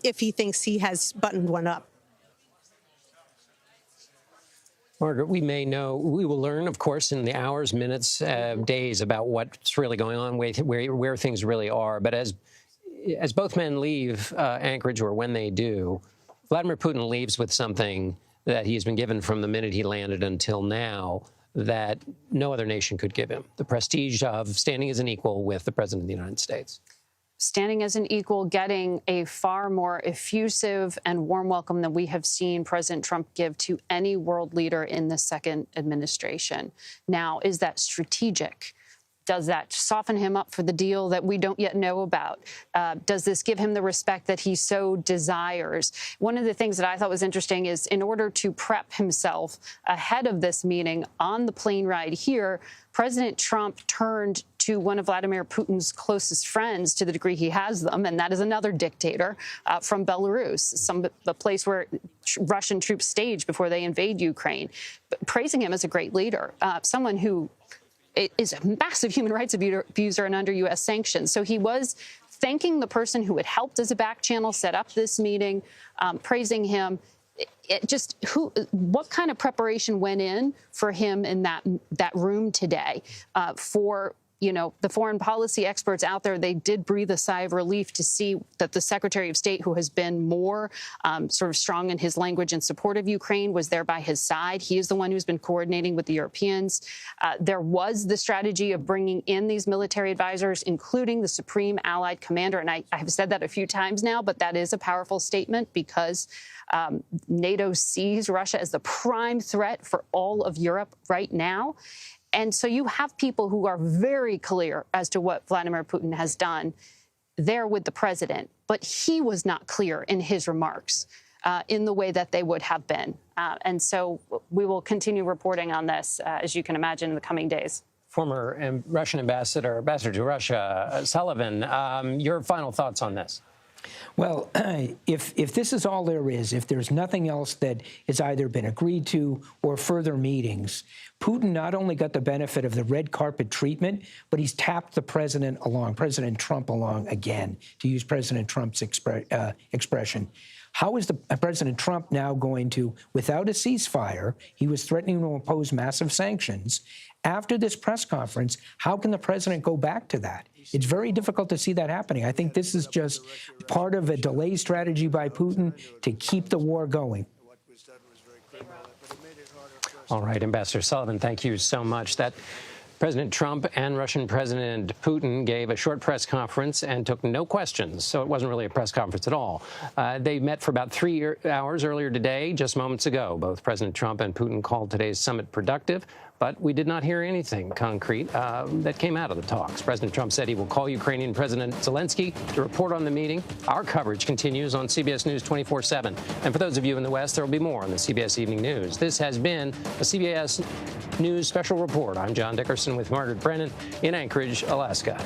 if he thinks he has buttoned one up. Margaret, we will learn, of course, in the hours, minutes, days about what's really going on, where things really are. But as both men leave Anchorage, or when they do, Vladimir Putin leaves with something that he's been given from the minute he landed until now that no other nation could give him: the prestige of standing as an equal with the President of the United States. Standing as an equal, getting a far more effusive and warm welcome than we have seen President Trump give to any world leader in the second administration. Now, is that strategic? Does that soften him up for the deal that we don't yet know about? Does this give him the respect that he so desires? One of the things that I thought was interesting is, in order to prep himself ahead of this meeting on the plane ride here, President Trump turned to one of Vladimir Putin's closest friends, to the degree he has them, and that is another dictator from Belarus, the place where Russian troops stage before they invade Ukraine, praising him as a great leader, someone who is a massive human rights abuser and under U.S. sanctions. So he was thanking the person who had helped as a back channel set up this meeting, praising him. What kind of preparation went in for him in that room today? For the foreign policy experts out there, they did breathe a sigh of relief to see that the Secretary of State, who has been more sort of strong in his language in support of Ukraine, was there by his side. He is the one who's been coordinating with the Europeans. There was the strategy of bringing in these military advisors, including the Supreme Allied Commander. And I have said that a few times now, but that is a powerful statement, because NATO sees Russia as the prime threat for all of Europe right now. And so you have people who are very clear as to what Vladimir Putin has done there with the president, but he was not clear in his remarks in the way that they would have been. And so we will continue reporting on this, as you can imagine, in the coming days. Former Russian ambassador to Russia, Sullivan, your final thoughts on this? Well, if this is all there is, if there's nothing else that has either been agreed to or further meetings, Putin not only got the benefit of the red carpet treatment, but he's tapped the President Trump along again, to use President Trump's expression. How is President Trump now going to, without a ceasefire, he was threatening to impose massive sanctions. After this press conference, how can the president go back to that? It's very difficult to see that happening. I think this is just part of a delay strategy by Putin to keep the war going. All right, Ambassador Sullivan, thank you so much. President Trump and Russian President Putin gave a short press conference and took no questions, so it wasn't really a press conference at all. They met for about 3 hours earlier today, just moments ago. Both President Trump and Putin called today's summit productive, but we did not hear anything concrete that came out of the talks. President Trump said he will call Ukrainian President Zelensky to report on the meeting. Our coverage continues on CBS News 24/7. And for those of you in the West, there will be more on the CBS Evening News. This has been a CBS News Special Report. I'm John Dickerson with Margaret Brennan in Anchorage, Alaska.